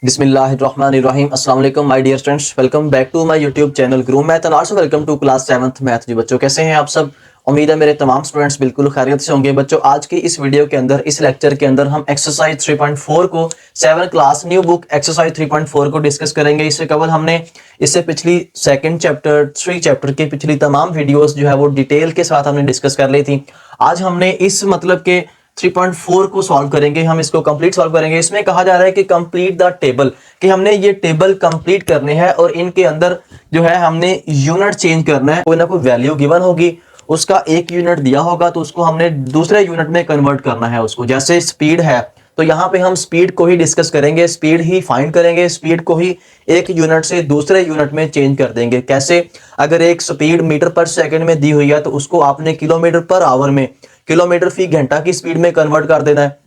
बिस्मिल्लाहिर्रहमानिर्रहीम अस्सलाम वालेकुम my dear students, welcome back to my YouTube channel Guru math and also welcome to class 7th math. जी बच्चों, कैसे हैं आप सब? उम्मीद है मेरे तमाम स्टूडेंट्स बिल्कुल खैरियत से होंगे। बच्चों, आज की इस वीडियो के अंदर, इस लेक्चर के अंदर हम एक्सरसाइज 3.4 को 7 क्लास न्यू बुक एक्सरसाइज 3.4 को डिस्कस करेंगे। इससे कबल हमने इससे पिछली सेकंड चैप्टर 3 चैप्टर की पिछली तमाम वीडियोस जो है वो डिटेल के साथ हमने डिस्कस कर ली थी। आज हमने इस मतलब के 3.4 को सॉल्व करेंगे, हम इसको कंप्लीट सॉल्व करेंगे। इसमें कहा जा रहा है कि कंप्लीट द टेबल, कि हमने ये टेबल कंप्लीट करने हैं और इनके अंदर जो है हमने यूनिट चेंज करना है। कोई ना कोई वैल्यू गिवन होगी, उसका एक यूनिट दिया होगा तो उसको हमने दूसरे यूनिट में कन्वर्ट करना है उसको। जैसे स्पीड है तो यहाँ पे हम स्पीड को ही डिस्कस करेंगे, स्पीड ही फाइंड करेंगे, स्पीड को ही एक यूनिट से दूसरे यूनिट में चेंज कर देंगे। कैसे? अगर एक स्पीड मीटर पर सेकंड में दी हुई है तो उसको आपने किलोमीटर पर आवर में, किलोमीटर फी घंटा की स्पीड में कन्वर्ट कर देना है।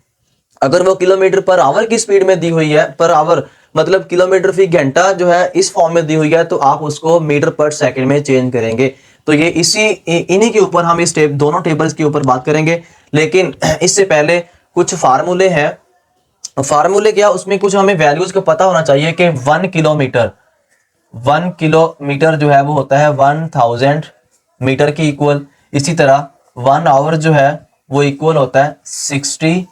अगर वो किलोमीटर पर आवर की स्पीड में दी हुई है, पर आवर मतलब किलोमीटर फी घंटा जो है इस फॉर्म में दी हुई है, तो आप उसको मीटर पर सेकंड में चेंज करेंगे। तो ये इन्हीं के ऊपर हम इस दोनों टेबल्स के ऊपर बात करेंगे। लेकिन इससे पहले कुछ फार्मूले हैं। फार्मूले क्या, उसमें कुछ हमें वैल्यूज का पता होना चाहिए कि 1 किलोमीटर जो है वो होता है 1000 मीटर की इक्वल। इसी तरह 1 आवर जो है वो इक्वल होता है 60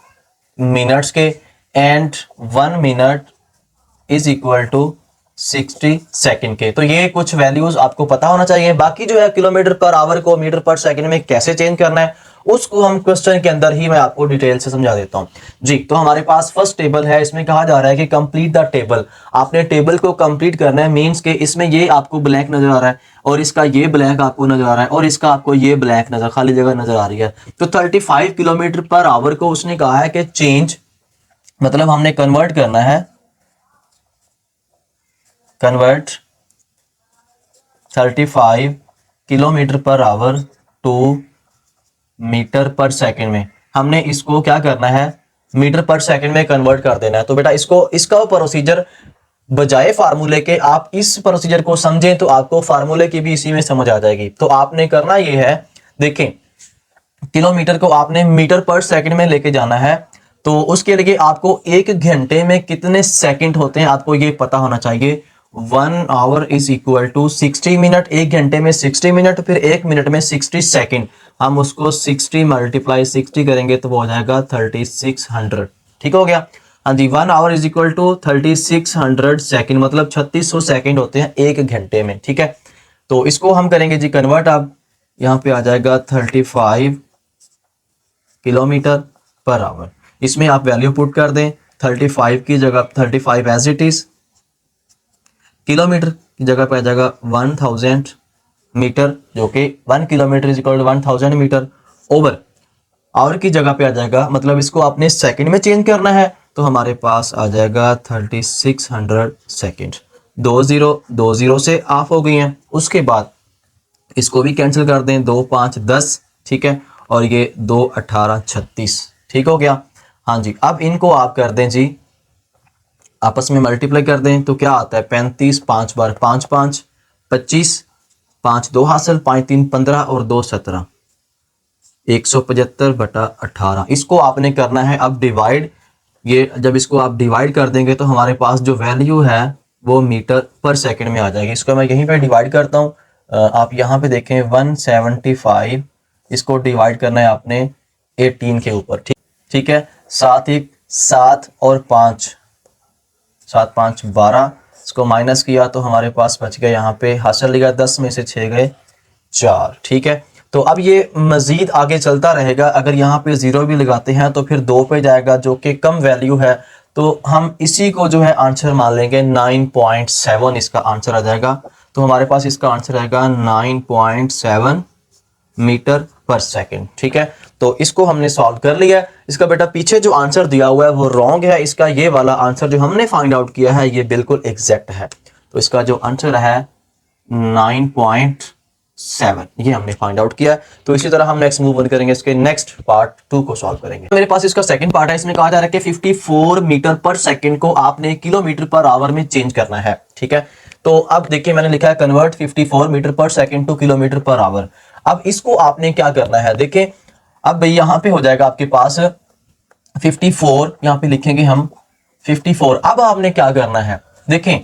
मिनट्स के, and 1 minute is equal to 60 second के। तो ये कुछ वैल्यूज आपको पता होना चाहिए। बाकी जो है किलोमीटर पर आवर को मीटर पर सेकंड में कैसे चेंज करना है उसको हम क्वेश्चन के अंदर ही मैं आपको डिटेल से समझा देता हूं जी। तो हमारे पास फर्स्ट टेबल है, इसमें कहा जा रहा है कि कंप्लीट द टेबल। आपने टेबल को कंप्लीट करना है, मींस के इसमें ये आपको ब्लैक नजर आ रहा है और इसका ये ब्लैक आपको नजर आ रहा है और इसका आपको ये ब्लैक नजर, खाली जगह नजर आ रही है। तो 35 किलोमीटर पर आवर को उसने कहा है कि चेंज, मतलब हमने कन्वर्ट करना है, convert 35 kilometre per hour to metre per second में। हमने इसको क्या करना है, मीटर पर सेकंड में कन्वर्ट कर देना है। तो बेटा इसको, इसका प्रोसीजर बजाय फार्मूले के आप इस प्रोसीजर को समझें तो आपको फार्मूले की भी इसी में समझ आ जाएगी। तो आपने करना ये है, देखें, किलोमीटर को आपने मीटर पर सेकंड में लेके जाना है। तो उसके लिए आपको एक घंटे में कितने सेकंड होते हैं आपको ये पता होना चाहिए। 1 hour is equal to 60 minute, एक घंटे में 60 मिनट, फिर एक मिनट में 60 सेकंड। हम उसको 60 मल्टीप्लाई 60 करेंगे तो वो हो जाएगा 3600। ठीक हो गया? हाँ जी, 1 hour is equal to 3600 second, मतलब 3600 सेकंड होते हैं एक घंटे में। ठीक है, तो इसको हम करेंगे जी कन्वर्ट। अब यहाँ पे आ जाएगा 35 किलोमीटर पर आवर। इसमें आप वैल्यू पुट कर दें, 35 की जगह 35 एज इट इज, किलोमीटर की जगह पे आ जाएगा 1000 मीटर, जो कि 1 kilometre is equal to 1000 metre, over hour की जगह पे आ जाएगा, मतलब इसको आपने सेकंड में चेंज करना है तो हमारे पास आ जाएगा 3600 सेकंड। 2 से ऑफ हो गई हैं। उसके बाद इसको भी कैंसिल कर दें, 2 5 10, ठीक है, और ये 2 18 36। ठीक हो गया? हाँ जी, अब इनको आप कर दें जी, आपस में मल्टीप्लाई कर दें तो क्या आता है, 35, 5 बार 5 5 25, 5 2 हासिल, 5 3 15 और 2 17, 175/18। इसको आपने करना है अब डिवाइड। ये जब इसको आप डिवाइड कर देंगे तो हमारे पास जो वैल्यू है वो मीटर पर सेकंड में आ जाएगी। इसको मैं यहीं पे डिवाइड करता हूँ। आप यहाँ पे देखें 175, इसको डिवाइड करना है आपने 18 के ऊपर। ठीक, ठीक है, 7 1 7 और 5, 7 5 12, इसको माइनस किया तो हमारे पास बच गया यहाँ पे, हासिल लिया 10 में से 6 गए 4। ठीक है, तो अब ये मजीद आगे चलता रहेगा। अगर यहाँ पे 0 भी लगाते हैं तो फिर 2 पे जाएगा, जो कि कम वैल्यू है, तो हम इसी को जो है आंसर मान लेंगे। 9.7 इसका आंसर आ जाएगा। तो हमारे पास इसका आंसर आएगा 9.7 मीटर पर सेकंड। ठीक है, तो इसको हमने सॉल्व कर लिया। इसका बेटा पीछे जो आंसर दिया हुआ है वो रॉन्ग है। इसका ये वाला आंसर जो हमने फाइंड आउट किया है ये बिल्कुल एग्जैक्ट है। तो इसका जो आंसर है 9.7, ये हमने फाइंड आउट किया। तो इसी तरह हम नेक्स्ट मूव करेंगे, इसके नेक्स्ट पार्ट 2 को सॉल्व करेंगे। मेरे पास इसका सेकंड पार्ट है। इसमें कहा जा रहा है कि 54 मीटर पर सेकंड को आपने किलोमीटर पर आवर में चेंज करना है। ठीक है, तो अब देखिए मैंने लिखा है convert 54 metre per second two kilometre per our. अब इसको आपने क्या करना है, देखें, अब भाई यहाँ पे हो जाएगा आपके पास 54, यहाँ पे लिखेंगे हम 54। अब आपने क्या करना है, देखें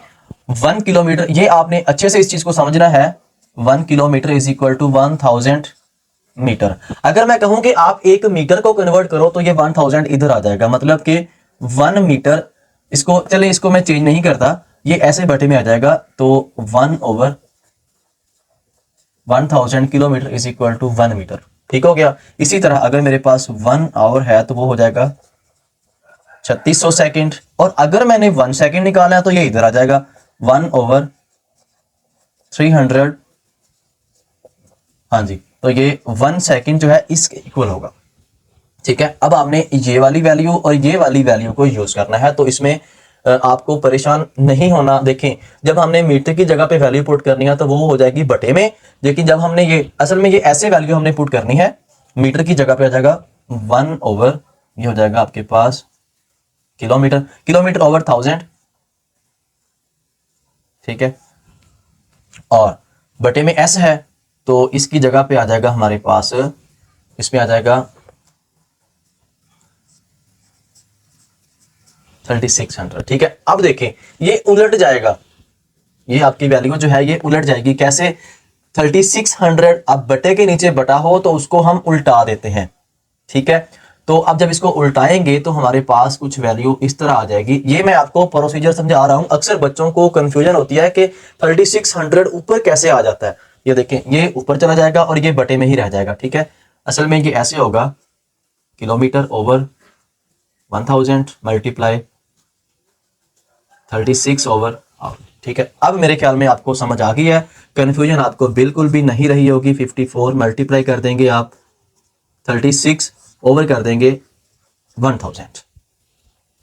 1 किलोमीटर, ये आपने अच्छे से इस चीज को समझना है। 1 kilometre is equal to 1000 metre. अगर मैं कहूं कि आप 1 मीटर को कन्वर्ट करो तो ये 1000 इधर आ जाएगा, मतलब कि 1 मीटर, इसको चले इसको मैं चेंज नहीं करता, ये ऐसे बटे में आ जाएगा। तो 1/1000 kilometre is equal to 1 metre. ठीक हो गया। इसी तरह अगर मेरे पास 1 आवर है तो वो हो जाएगा 3600 सेकेंड, और अगर मैंने 1 सेकेंड निकाला है तो ये इधर आ जाएगा 1/300। हाँ जी, तो ये 1 सेकेंड जो है इसके इक्वल होगा। ठीक है, अब आपने ये वाली वैल्यू और ये वाली वैल्यू को यूज करना है, तो इसमें आपको परेशान नहीं होना। देखें जब हमने मीटर की जगह पे वैल्यू पुट करनी है तो वो हो जाएगी बटे में, लेकिन जब हमने ये असल में ये ऐसे वैल्यू हमने पुट करनी है, मीटर की जगह पे आ जाएगा 1 ओवर, ये हो जाएगा आपके पास किलोमीटर, किलोमीटर ओवर 1000। ठीक है, और बटे में एस है तो इसकी जगह पे आ जाएगा हमारे पास, इसमें आ जाएगा 3600। ठीक है, अब देखें ये उलट जाएगा, ये आपकी वैल्यू जो है ये उलट जाएगी। कैसे? 3600 अब बटे के नीचे बटा हो तो उसको हम उल्टा देते हैं। ठीक है, तो अब जब इसको उल्टाएंगे तो हमारे पास कुछ वैल्यू इस तरह आ जाएगी। ये मैं आपको प्रोसीजर समझा रहा हूं, अक्सर बच्चों को कंफ्यूजन होती है कि 3600 ऊपर कैसे आ जाता है। ये देखें ये ऊपर चला जाएगा और ये बटे में ही रह जाएगा। ठीक है, असल में ये ऐसे होगा, किलोमीटर ओवर 1000 मल्टीप्लाई 36 ओवर। ठीक है, अब मेरे ख्याल में आपको समझ आ गई है, कंफ्यूजन आपको बिल्कुल भी नहीं रही होगी। 54 मल्टीप्लाई कर देंगे आप 36 ओवर कर देंगे 1000।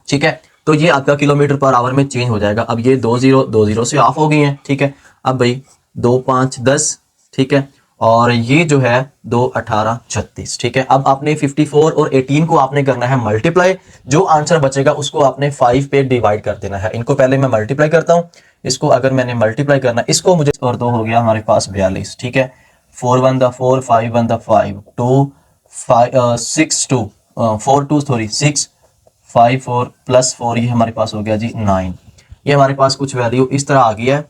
ठीक है, तो ये आपका किलोमीटर पर आवर में चेंज हो जाएगा। अब ये 20 से ऑफ हो गई हैं। ठीक है, अब भाई 2 5 10। ठीक है, और ये जो है 2 18 36। ठीक है, अब आपने 54 और 18 को आपने करना है मल्टीप्लाई, जो आंसर बचेगा उसको आपने 5 पे डिवाइड कर देना है। इनको पहले मैं मल्टीप्लाई करता हूं, इसको अगर मैंने मल्टीप्लाई करना, इसको मुझे, और 2 हो गया हमारे पास 42। ठीक है, 4 1 द 4 5 1 द 5 2 5 6 2 4 2 सॉरी 6 5 4 प्लस 4, ये हमारे पास हो गया जी 9। ये हमारे पास कुछ वैल्यू इस तरह आ गई है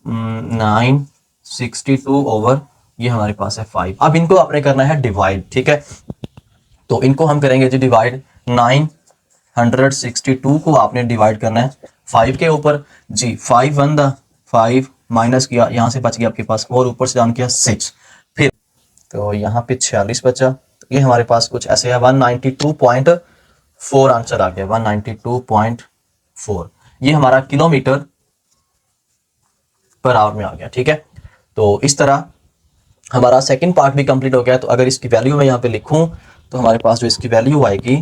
962 ओवर, ये हमारे पास है 5। अब इनको आपने करना है डिवाइड। ठीक है, तो इनको हम करेंगे जी डिवाइड, 962 को आपने डिवाइड करना है 5 के ऊपर जी। 5 1 द 5 माइनस किया, यहाँ से बच गया आपके पास, और ऊपर से डाउन किया 6, फिर तो यहाँ पे 46 बचा। तो ये हमारे पास कुछ ऐसे है 192.4 आंसर आ गया, 192.4। ये हमारा किलोमीटर पर आवर में आ गया। ठीक है, तो इस तरह हमारा सेकंड पार्ट भी कंप्लीट हो गया। तो अगर इसकी वैल्यू मैं यहाँ पे लिखूं तो हमारे पास जो इसकी वैल्यू आएगी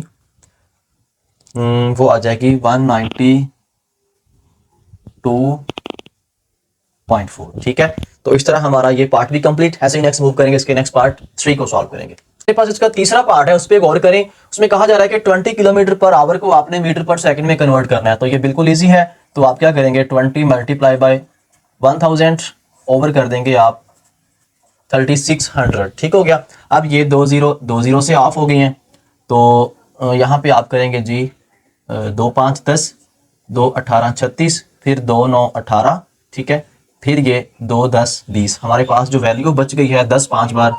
वो आ जाएगी 192.4। ठीक है, तो इस तरह हमारा ये पार्ट भी कंप्लीट। ऐसे ही नेक्स्ट मूव करेंगे, इसके नेक्स्ट पार्ट 3 को सॉल्व करेंगे। मेरे पास इसका तीसरा पार्ट है, उस पर गौर करें। उसमें कहा जा रहा है कि 20 किलोमीटर पर आवर को आपने मीटर पर सेकंड में कन्वर्ट करना है। तो ये बिल्कुल ईजी है। तो आप क्या करेंगे, 20 मल्टीप्लाई बाय 1000 ओवर कर देंगे आप 3600। ठीक हो गया। अब ये 2 से ऑफ हो गई हैं, तो यहाँ पे आप करेंगे जी 2 5 10 2 18 36, फिर 2 9 18। ठीक है, फिर ये 2 10 20। हमारे पास जो वैल्यू बच गई है 10 5 बार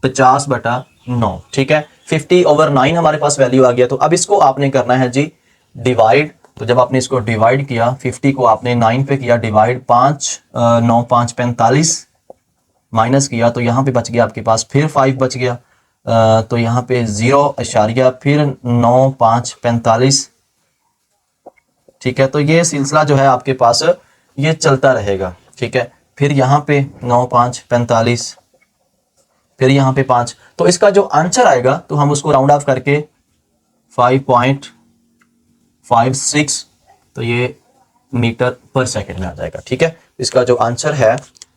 50/9। ठीक है, 50/9 हमारे पास वैल्यू आ गया। तो अब इसको आपने करना है जी डिवाइड। तो जब आपने इसको डिवाइड किया, 50 को आपने 9 पे किया डिवाइड, 5 9 5 45 माइनस किया, तो यहाँ पे बच गया आपके पास, फिर 5 बच गया, तो यहाँ पे 0 फिर 9 5 45। ठीक है, तो ये सिलसिला जो है आपके पास ये चलता रहेगा। ठीक है, फिर यहाँ पे 9 5 45, फिर यहाँ पे 5। तो इसका जो आंसर आएगा तो हम उसको राउंड ऑफ करके 5.56, तो ये मीटर पर सेकंड में आ जाएगा। ठीक है, इसका जो आंसर है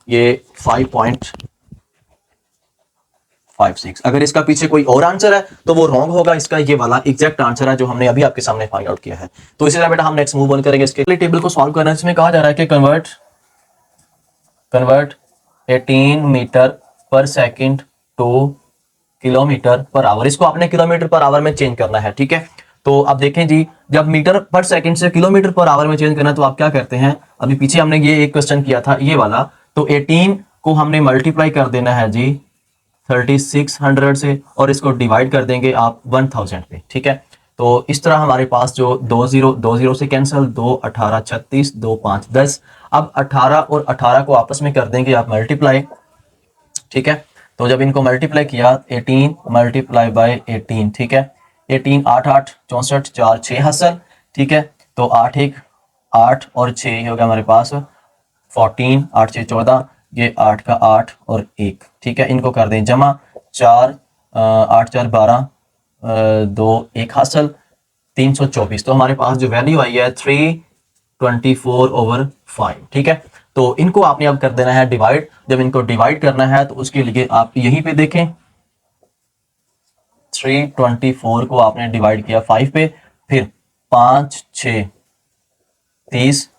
ये 5.56। अगर इसका पीछे कोई और आंसर है तो वो रॉन्ग होगा। इसका ये वाला एग्जैक्ट आंसर है जो हमने अभी आपके सामने फाइंड आउट किया है। तो इसी तरह बेटा हम नेक्स्ट मूव ऑन करेंगे। इसके टेबल को सॉल्व करना है। इसमें कहा जा रहा है कि convert 18 metre per second two kilometre per our. इसको आपने किलोमीटर पर आवर में चेंज करना है। ठीक है, तो अब देखें जी, जब मीटर पर सेकंड से किलोमीटर पर आवर में चेंज करना है तो आप क्या करते हैं, अभी पीछे हमने ये एक क्वेश्चन किया था ये वाला, तो 18 को हमने मल्टीप्लाई कर देना है जी 3600 से और इसको डिवाइड कर देंगे आप 1000 पे, ठीक है। तो इस तरह हमारे पास जो 2 से कैंसिल, 2 18 36, 2 5 10। अब 18 और 18 को आपस में कर देंगे आप मल्टीप्लाई, ठीक है। तो जब इनको मल्टीप्लाई किया 18 मल्टीप्लाई बाय 18, ठीक है। 18 8 8 64 4 6 हासिल, ठीक है। तो 8 1 8 और 6 ये हो गया हमारे पास 14, 8 6 14, ये 8 का 8 और 1, ठीक है। इनको कर दें जमा, 4 8 4 12, 2 1 हासिल, 324। तो हमारे पास जो वैल्यू आई है 324/5, ठीक है। तो इनको आपने अब कर देना है डिवाइड। जब इनको डिवाइड करना है तो उसके लिए आप यहीं पे देखें, 324 को आपने डिवाइड किया 5 पे, फिर 5 6 30,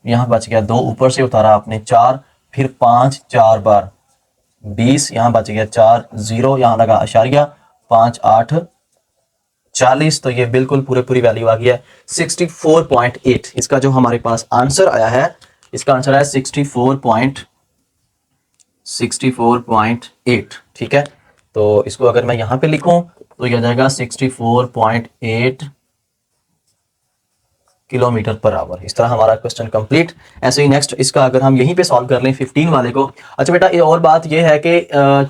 यहां बच गया 2, ऊपर से उतारा आपने 4, फिर 5 4 बार 20, यहां बच गया 4 0, यहां लगा अशारिया, 5 8 40। तो ये बिल्कुल पूरी वैल्यू आ गई है 64.8। इसका जो हमारे पास आंसर आया है, इसका आंसर है 64.8, ठीक है। तो इसको अगर मैं यहां पे लिखूं तो यह आ जाएगा 64.8 किलोमीटर पर आवर। इस तरह हमारा क्वेश्चन कंप्लीट। ऐसे ही नेक्स्ट इसका अगर हम यहीं पे सॉल्व कर लें 15 वाले को। अच्छा बेटा, ये और बात ये है कि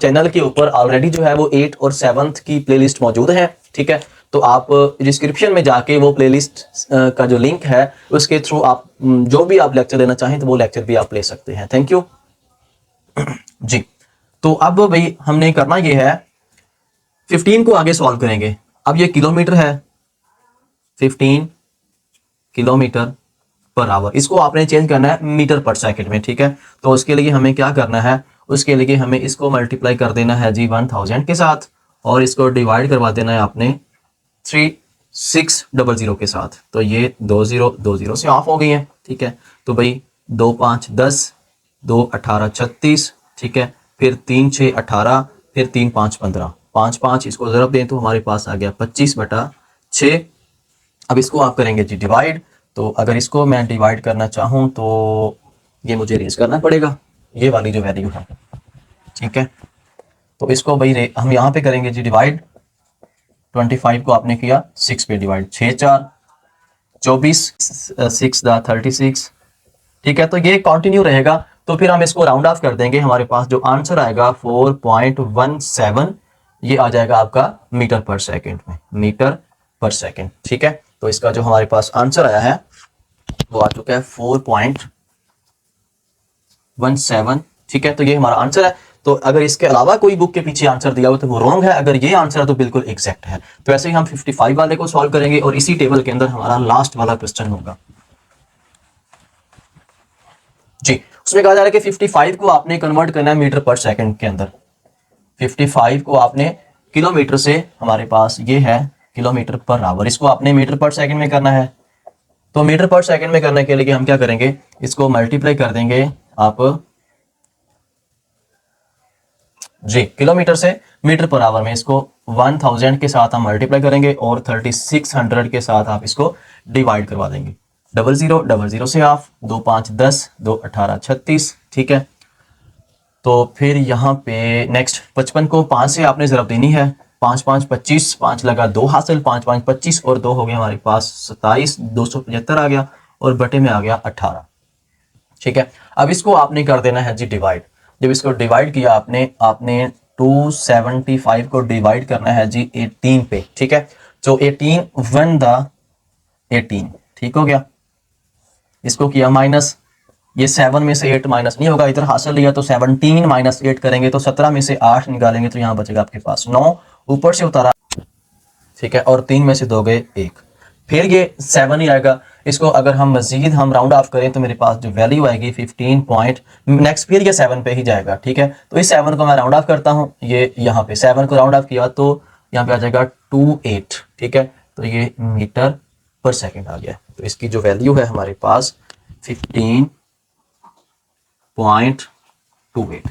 चैनल के ऊपर ऑलरेडी जो है वो 8 और 7th की प्लेलिस्ट मौजूद है, ठीक है। तो आप डिस्क्रिप्शन में जाके वो प्लेलिस्ट का जो लिंक है उसके थ्रू आप जो भी आप लेक्चर लेना चाहें तो वो लेक्चर भी आप ले सकते हैं। थैंक यू जी। तो अब भाई हमने करना ये है, 15 को आगे सॉल्व करेंगे। अब ये किलोमीटर है, 15 किलोमीटर पर आवर, इसको आपने चेंज करना है मीटर पर सेकंड में, ठीक है। तो उसके लिए हमें क्या करना है, उसके लिए हमें इसको मल्टीप्लाई कर देना है जी 1000 के साथ और इसको डिवाइड करवा देना है आपने 3600 के साथ। तो ये 20 से ऑफ हो गई है, ठीक है। तो भाई 2 5 10, 2 18 36, ठीक है। फिर 3 6 18, फिर 3 5 15, 5 5 इसको जरूर दें तो हमारे पास आ गया 25/6। अब इसको आप करेंगे जी डिवाइड। तो अगर इसको मैं डिवाइड करना चाहूं तो ये मुझे रेज करना पड़ेगा, ये वाली जो वैल्यू है, ठीक है। तो इसको भाई हम यहाँ पे करेंगे जी डिवाइड। 25 को आपने किया 6 पे डिवाइड, 6 4 24, 6 दा 36, ठीक है। तो ये कंटिन्यू रहेगा। तो फिर हम इसको राउंड ऑफ कर देंगे, हमारे पास जो आंसर आएगा 4.17, ये आ जाएगा आपका मीटर पर सेकंड में, मीटर पर सेकंड, ठीक है। तो इसका जो हमारे पास आंसर आया है वो आ चुका है 4.17, ठीक है। तो ये हमारा आंसर है। तो अगर इसके अलावा कोई बुक के पीछे आंसर दिया हो तो वो रॉन्ग है, अगर ये आंसर है तो बिल्कुल एग्जैक्ट है। तो ऐसे ही हम 55 वाले को सॉल्व करेंगे और इसी टेबल के अंदर हमारा लास्ट वाला क्वेश्चन होगा जी। उसमें कहा जा रहा है कि 55 को आपने कन्वर्ट करना है मीटर पर सेकंड के अंदर। 55 को आपने किलोमीटर से, हमारे पास ये है किलोमीटर पर आवर, इसको आपने मीटर पर सेकंड में करना है। तो मीटर पर सेकंड में करने के लिए हम क्या करेंगे, इसको मल्टीप्लाई कर देंगे आप जी किलोमीटर से मीटर पर आवर में, इसको 1000 के साथ हम मल्टीप्लाई करेंगे और 3600 के साथ आप इसको डिवाइड करवा देंगे। 00 से ऑफ, 2 5 10, 2 18 36, ठीक है। तो फिर यहाँ पे नेक्स्ट 55 को 5 से आपने जरब देनी है, 5 5 25, 5 लगा 2 हासिल, 5 5 25 और 2 हो गया हमारे पास 27, 275 आ गया और बटे में आ गया 18, ठीक है। अब इसको आपने कर देना है जी डिवाइड। जब इसको डिवाइड किया आपने 275 को डिवाइड करना है जी 18 पे, ठीक है। तो 18 1 दा 18, ठीक हो गया। इसको किया माइनस, ये 7 में से 8 माइनस नहीं होगा, इधर हासिल लिया तो 17 माइनस 8 करेंगे तो 17 में से 8 निकालेंगे तो यहाँ बचेगा आपके पास 9, ऊपर से उतारा, ठीक है। और 3 में से 2 गए 1, फिर ये 7 ही आएगा। इसको अगर हम मजीद हम राउंड ऑफ करें तो मेरे पास जो वैल्यू आएगी 15 पॉइंट नेक्स्ट, फिर ये 7 पे ही जाएगा, ठीक है। तो इस 7 को मैं राउंड ऑफ करता हूँ, ये यहाँ पे 7 को राउंड ऑफ किया तो यहाँ पे आ जाएगा 28, ठीक है। तो ये मीटर पर सेकंड आ गया। तो इसकी जो वैल्यू है हमारे पास 15.28।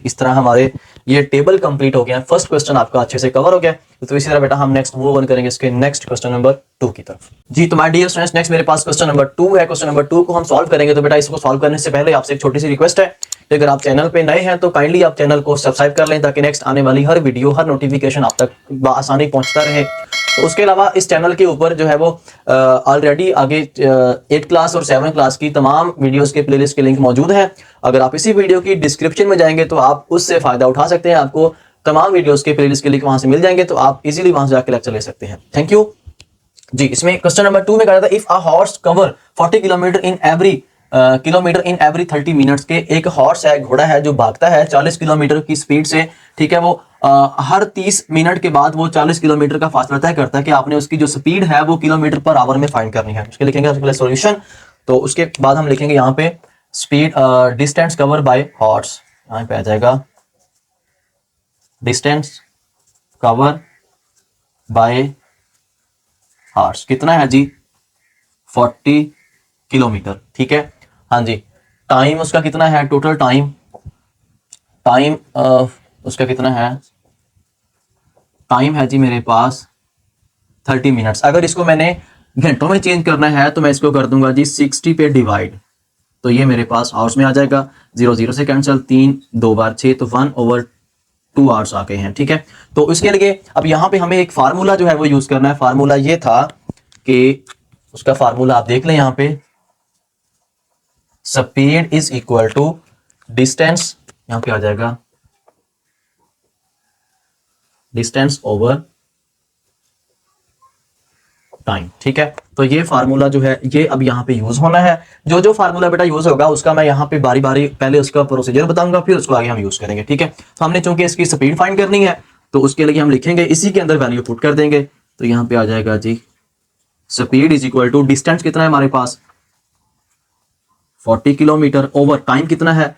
इस तरह हमारे ये टेबल कंप्लीट हो गया। फर्स्ट क्वेश्चन आपका अच्छे से कवर हो गया। तो इसी तरह बेटा हम नेक्स्ट मूव ऑन करेंगे इसके नेक्स्ट क्वेश्चन नंबर 2 की तरफ। जी तो माय डियर स्टूडेंट्स, नेक्स्ट मेरे पास क्वेश्चन नंबर 2 है। क्वेश्चन नंबर 2 को हम सॉल्व करेंगे। तो बेटा इसको सॉल्व करने से पहले आपसे एक छोटी सी रिक्वेस्ट है कि अगर आप चैनल पे नए हैं तो काइंडली आप चैनल को सब्सक्राइब कर लें ताकि नेक्स्ट आने वाली हर वीडियो, हर नोटिफिकेशन आप तक आसानी पहुंचता रहे। तो उसके अलावा इस चैनल के ऊपर जो है वो ऑलरेडी आगे 8 क्लास और 7 क्लास की तमाम वीडियोस के प्लेलिस्ट के लिंक मौजूद हैं। अगर आप इसी वीडियो की डिस्क्रिप्शन में जाएंगे तो आप उससे फायदा उठा सकते हैं। आपको तमाम वीडियोस के प्लेलिस्ट के लिंक वहां से मिल जाएंगे, तो आप इजीली वहां से जाकर लेक्चर ले सकते हैं। थैंक यू जी। इसमें क्वेश्चन नंबर 2 में कहा था if a horse cover 40 kilometre in every 30 minutes के एक हॉर्स है, घोड़ा है जो भागता है 40 किलोमीटर की स्पीड से, ठीक है। वो हर 30 मिनट के बाद वो 40 किलोमीटर का फासला तय करता है कि आपने उसकी जो स्पीड है वो किलोमीटर पर आवर में फाइंड करनी है। उसके लिखेंगे सबसे पहले सॉल्यूशन, तो उसके बाद हम लिखेंगे यहाँ पे speed distance cover bye horse. यहाँ पे आ जाएगा डिस्टेंस कवर बाय हॉर्स कितना है जी 40 किलोमीटर, ठीक है। हाँ जी, टाइम उसका कितना है, टोटल टाइम उसका कितना है, टाइम है जी मेरे पास 30 मिनट्स। अगर इसको मैंने घंटों में चेंज करना है तो मैं इसको कर दूंगा जी 60 पे डिवाइड, तो ये मेरे पास आवर्स में आ जाएगा। 0 0 से कैंसिल, 3 2 बार 6, तो 1/2 आवर्स आ गए हैं, ठीक है। तो इसके लिए अब यहाँ पे हमें एक फार्मूला जो है वो यूज करना है। फार्मूला ये था कि उसका फार्मूला आप देख लें यहाँ पे, speed is equal to distance, यहाँ पे आ जाएगा डिस्टेंस ओवर टाइम, ठीक है। तो ये फार्मूला जो है ये अब यहाँ पे यूज होना है। जो फार्मूला बेटा यूज होगा उसका मैं यहाँ पे बारी बारी पहले उसका प्रोसीजर बताऊंगा, फिर उसको आगे हम यूज करेंगे, ठीक है। तो हमने चूंकि इसकी स्पीड फाइंड करनी है तो उसके लिए हम लिखेंगे इसी के अंदर वैल्यू पुट कर देंगे। तो यहाँ पे आ जाएगा जी speed is equal to distance कितना है हमारे पास 40 किलोमीटर, ओवर टाइम कितना है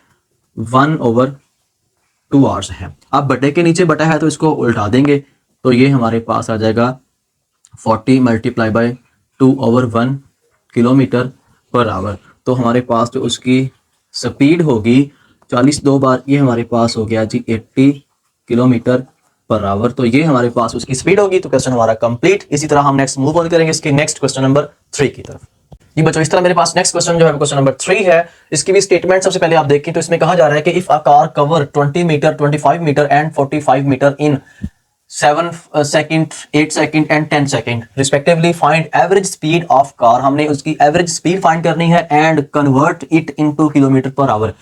1/2 आवर्स है। अब बटे के नीचे बटा है तो इसको उल्टा देंगे, तो ये हमारे पास आ जाएगा 40 multiply by 2/1 kilometre per hour. तो हमारे पास जो उसकी स्पीड होगी 40 2 बार, ये हमारे पास हो गया जी 80 किलोमीटर पर आवर। तो ये हमारे पास उसकी स्पीड होगी। तो क्वेश्चन हमारा कंप्लीट। इसी तरह हम नेक्स्ट मूव ऑन करेंगे इसके नेक्स्ट क्वेश्चन नंबर 3 की तरफ। जी बच्चों, इस तरह मेरे पास नेक्स्ट क्वेश्चन जो है क्वेश्चन नंबर 3 है। इसकी भी स्टेटमेंट सबसे पहले आप देखें तो इसमें कहा जा रहा है कि if a car cover 20 metre, 25 metre and 45 metre in 7 second, 8 second and 10 second respectively, find average speed of car. हमने उसकी एवरेज स्पीड फाइंड करनी है and convert it into kilometre per hour.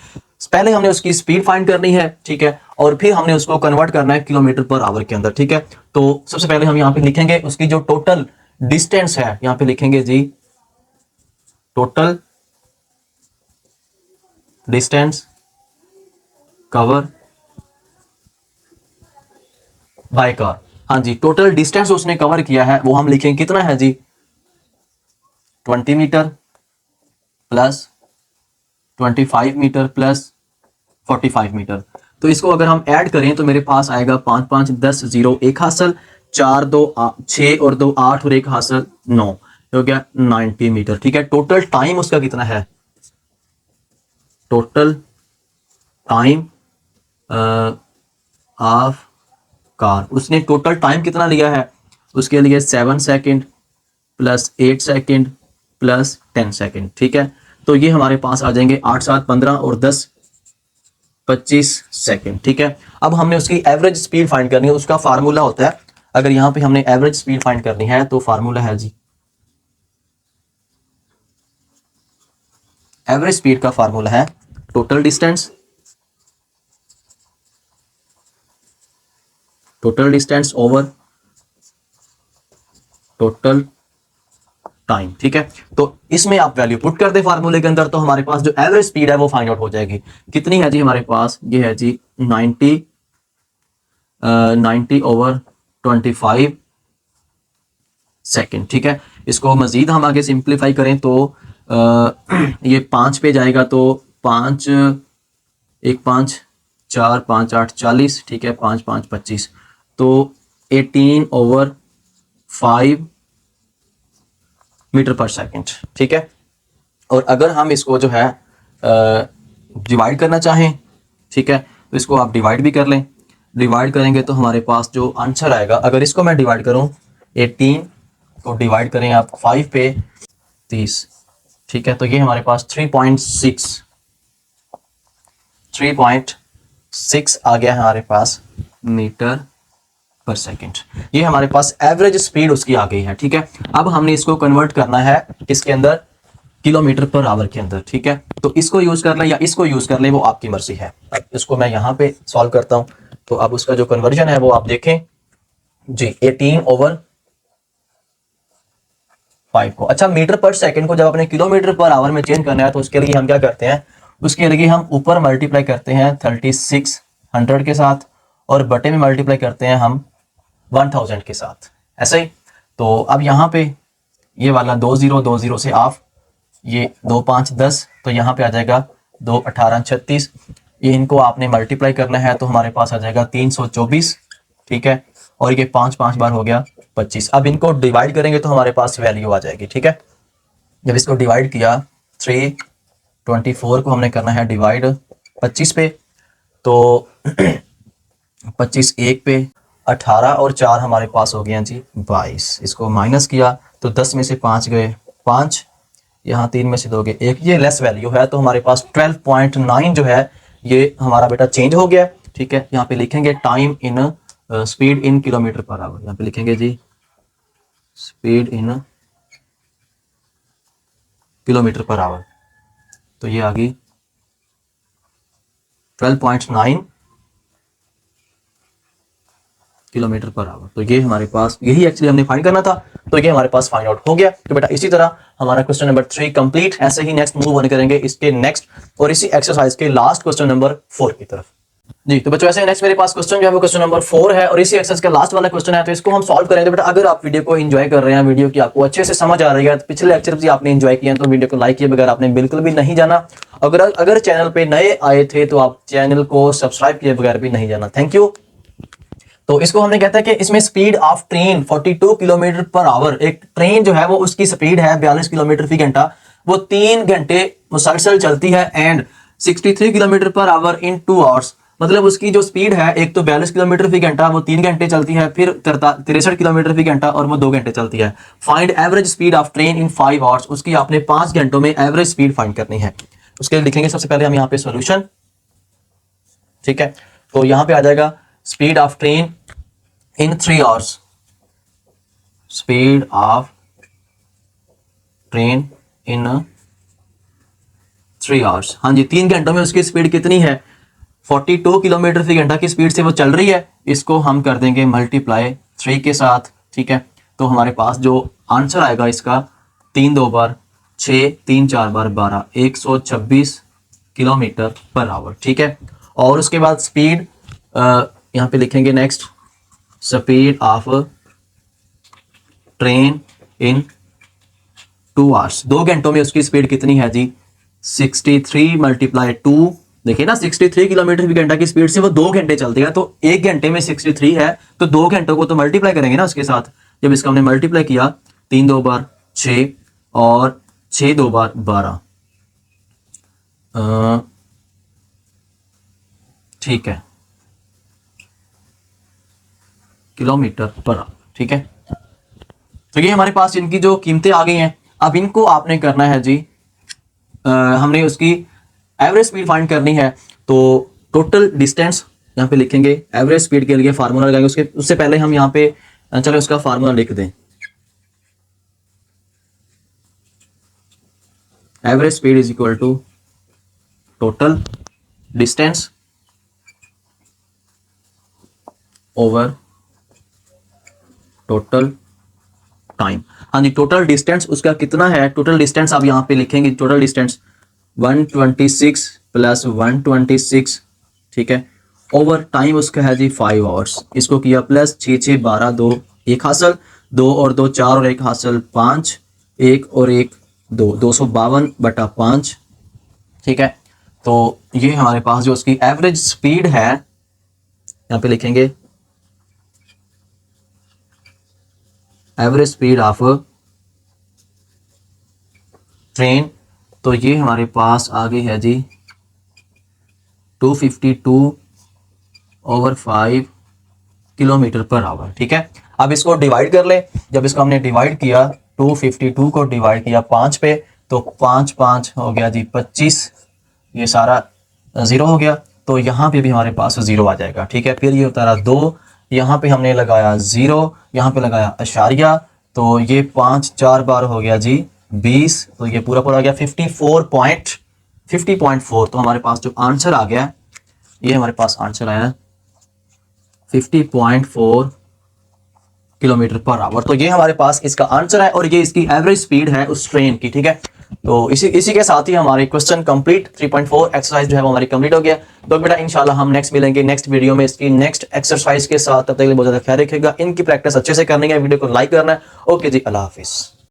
पहले हमने उसकी स्पीड फाइंड करनी है, ठीक है, और फिर हमने उसको कन्वर्ट करना है किलोमीटर पर आवर के अंदर, ठीक है। तो सबसे पहले हम यहाँ पे लिखेंगे उसकी जो टोटल डिस्टेंस है, यहाँ पे लिखेंगे जी total distance cover by car. हाँ जी, टोटल डिस्टेंस उसने कवर किया है वो हम लिखेंगे कितना है जी 20 metre plus 25 metre plus 45 metre. तो इसको अगर हम ऐड करें तो मेरे पास आएगा 5 5 10 0 1 हासिल, 4 2 6 और 2 8 और 1 हासिल 9, हो गया 90 मीटर, ठीक है। टोटल टाइम उसका कितना है, टोटल टाइम ऑफ कार, उसने टोटल टाइम कितना लिया है, उसके लिए 7 second plus 8 second plus 10 second, ठीक है। तो ये हमारे पास आ जाएंगे 8 7 15 और 10 25 सेकंड, ठीक है। अब हमने उसकी एवरेज स्पीड फाइंड करनी है। उसका फार्मूला होता है, अगर यहाँ पे हमने एवरेज स्पीड फाइंड करनी है तो फार्मूला है जी, एवरेज स्पीड का फार्मूला है total distance over total time, ठीक है। तो इसमें आप वैल्यू पुट कर दे फार्मूले के अंदर, तो हमारे पास जो एवरेज स्पीड है वो फाइंड आउट हो जाएगी। कितनी है जी हमारे पास, ये है जी 90/25 सेकंड, ठीक है। इसको मजीद हम आगे सिंप्लीफाई करें तो ये 5 पे जाएगा तो 5 1 5 4 5 8 40, ठीक है, 5 5 25, तो 18/5 मीटर पर सेकंड, ठीक है। और अगर हम इसको जो है डिवाइड करना चाहें, ठीक है, तो इसको आप डिवाइड भी कर लें। डिवाइड करेंगे तो हमारे पास जो आंसर आएगा, अगर इसको मैं डिवाइड करूं 18 को डिवाइड करें आप 5 पे 30, ठीक है, तो ये हमारे पास 3.6 आ गया है हमारे पास मीटर पर सेकंड। ये हमारे पास एवरेज स्पीड उसकी आ गई है, ठीक है। अब हमने इसको कन्वर्ट करना है किसके अंदर, किलोमीटर पर आवर के अंदर, ठीक है। तो इसको यूज कर ले या इसको यूज कर ले, वो आपकी मर्जी है। अब इसको मैं यहाँ पे सॉल्व करता हूँ, तो अब उसका जो कन्वर्जन है वो आप देखें जी, 18/5 को। अच्छा, मीटर पर सेकंड को जब अपने किलोमीटर पर आवर में चेंज करना है तो उसके लिए हम क्या करते हैं, उसके लिए हम ऊपर मल्टीप्लाई करते हैं 3600 के साथ और बटे में मल्टीप्लाई करते हैं हम 1000 के साथ, ऐसे ही। तो अब यहाँ पे ये वाला 20 से ऑफ, ये 2 5 10, तो यहाँ पे आ जाएगा 2 18 36। ये इनको आपने मल्टीप्लाई करना है तो हमारे पास आ जाएगा 324, ठीक है। और ये 5 5 बार हो गया 25। अब इनको डिवाइड करेंगे तो हमारे पास वैल्यू आ जाएगी, ठीक है। जब इसको डिवाइड किया 324 को हमने करना है डिवाइड 25 पे, तो 25 1 पे 18 और 4 हमारे पास हो गए हैं जी 22। इसको माइनस किया तो 10 में से 5 गए 5, यहाँ 3 में से 2 गए 1, ये लेस वैल्यू है तो हमारे पास 12.9 जो है ये हमारा बेटा चेंज हो गया, ठीक है। यहाँ पे लिखेंगे time in speed in kilometre per hour, यहाँ पे लिखेंगे जी speed in kilometre per hour, तो ये आ गई 12.9 किलोमीटर पर आवर। तो ये हमारे पास यही एक्चुअली हमने फाइंड करना था, तो ये हमारे पास फाइंड आउट हो गया। तो बेटा इसी तरह हमारा क्वेश्चन नंबर 3 कंप्लीट। ऐसे ही नेक्स्ट मूव ऑन करेंगे इसके नेक्स्ट और इसी एक्सरसाइज के लास्ट क्वेश्चन नंबर 4 की तरफ जी। तो बच्चों ऐसे नेक्स्ट मेरे पास क्वेश्चन जो है वो क्वेश्चन नंबर 4 है और इसी एक्सरसाइज का लास्ट वाला क्वेश्चन है, तो इसको हम सॉल्व करेंगे। बेटा अगर आप वीडियो को एंजॉय कर रहे हैं, वीडियो की आपको अच्छे से समझ आ रही है, तो पिछले लेक्चर भी आपने एंजॉय किया तो वीडियो को लाइक किए बगैर आपने बिल्कुल भी नहीं जाना। अगर चैनल पे नए आए थे तो आप चैनल को सब्सक्राइब किए बगैर भी नहीं जाना, थैंक यू। तो इसको हमने कहता है कि इसमें speed of train 42 kilometre per our, एक ट्रेन जो है वो उसकी स्पीड है 42 किलोमीटर फी घंटा, वो 3 घंटे मुसलसल चलती है and 63 kilometre per our in 2 hours. मतलब उसकी जो स्पीड है, एक तो 42 किलोमीटर फी घंटा वो 3 घंटे चलती है, फिर 63 किलोमीटर फी घंटा और वो 2 घंटे चलती है। Find average speed of train in 5 hours, उसकी आपने 5 घंटों में एवरेज स्पीड फाइंड करनी है। उसके लिए लिखेंगे सबसे पहले हम यहाँ पे सोल्यूशन, ठीक है। तो यहाँ पे आ जाएगा speed of train in 3 hours, speed of train in 3 hours. हाँ जी, 3 घंटों में उसकी स्पीड कितनी है, 42 किलोमीटर फी घंटा की स्पीड से वो चल रही है। इसको हम कर देंगे मल्टीप्लाई 3 के साथ, ठीक है। तो हमारे पास जो आंसर आएगा इसका 3 2 बार 6, 3 4 बार 12, 126 किलोमीटर पर आवर, ठीक है। और उसके बाद स्पीड यहाँ पे लिखेंगे next speed of train in 2 hours, 2 घंटों में उसकी स्पीड कितनी है जी 63 मल्टीप्लाई 2, देखिए ना 63 किलोमीटर फी घंटा की स्पीड से वो 2 घंटे चलती है, तो 1 घंटे में 63 है तो 2 घंटों को तो मल्टीप्लाई करेंगे ना उसके साथ। जब इसका हमने मल्टीप्लाई किया 3 2 बार 6 और 6 2 बार 12, ठीक है, किलोमीटर पर आवर, ठीक है। तो ये हमारे पास इनकी जो कीमतें आ गई हैं। अब इनको आपने करना है जी, हमने उसकी एवरेज स्पीड फाइंड करनी है। तो टोटल डिस्टेंस यहाँ पे लिखेंगे, एवरेज स्पीड के लिए फार्मूला लगाएंगे। उससे पहले हम यहाँ पे चलो उसका फार्मूला लिख दें। Average speed is equal to total distance over total time. हाँ जी, टोटल डिस्टेंस उसका कितना है, टोटल डिस्टेंस आप यहाँ पे लिखेंगे, टोटल डिस्टेंस 126 प्लस 126, ठीक है, ओवर टाइम उसका है जी 5 आवर्स। इसको किया प्लस 6 6 12 2 1 हासिल, 2 और 2 4 और 1 हासिल 5, 1 और 1 2, 252/5, ठीक है। तो ये हमारे पास जो उसकी एवरेज स्पीड है यहाँ पे लिखेंगे एवरेज स्पीड ऑफ ट्रेन, तो ये हमारे पास आ गई है जी 252 ओवर 5 किलोमीटर पर आवर। ठीक है, अब इसको डिवाइड कर ले। जब इसको हमने डिवाइड किया 252 को डिवाइड किया 5 पे, तो 5 5 हो गया जी 25, ये सारा ज़ीरो हो गया, तो यहाँ पे भी हमारे पास ज़ीरो आ जाएगा। ठीक है, फिर ये होता रहा 2, यहाँ पे हमने लगाया ज़ीरो, यहाँ पे लगाया अशारिया, तो ये 5 4 बार हो गया जी 20, तो ये पूरा पूरा आ गया 50.4। तो हमारे पास जो आंसर आ गया, ये हमारे पास आंसर आया 50.4 किलोमीटर पर आवर। तो ये हमारे पास इसका आंसर है और ये इसकी एवरेज स्पीड है उस ट्रेन की। ठीक है, तो इसी के साथ ही हमारी क्वेश्चन कंप्लीट 3.4 एक्सरसाइज जो है वो हमारी कंप्लीट हो गया। तो बेटा इंशाल्लाह हम नेक्स्ट मिलेंगे नेक्स्ट वीडियो में इसकी नेक्स्ट एक्सरसाइज के साथ। तब तक के लिए बहुत ज़्यादा ख्याल रखिएगा, इनकी प्रैक्टिस अच्छे से करनी है, वीडियो को लाइक करना है। ओके जी, अल्लाह हाफिज़।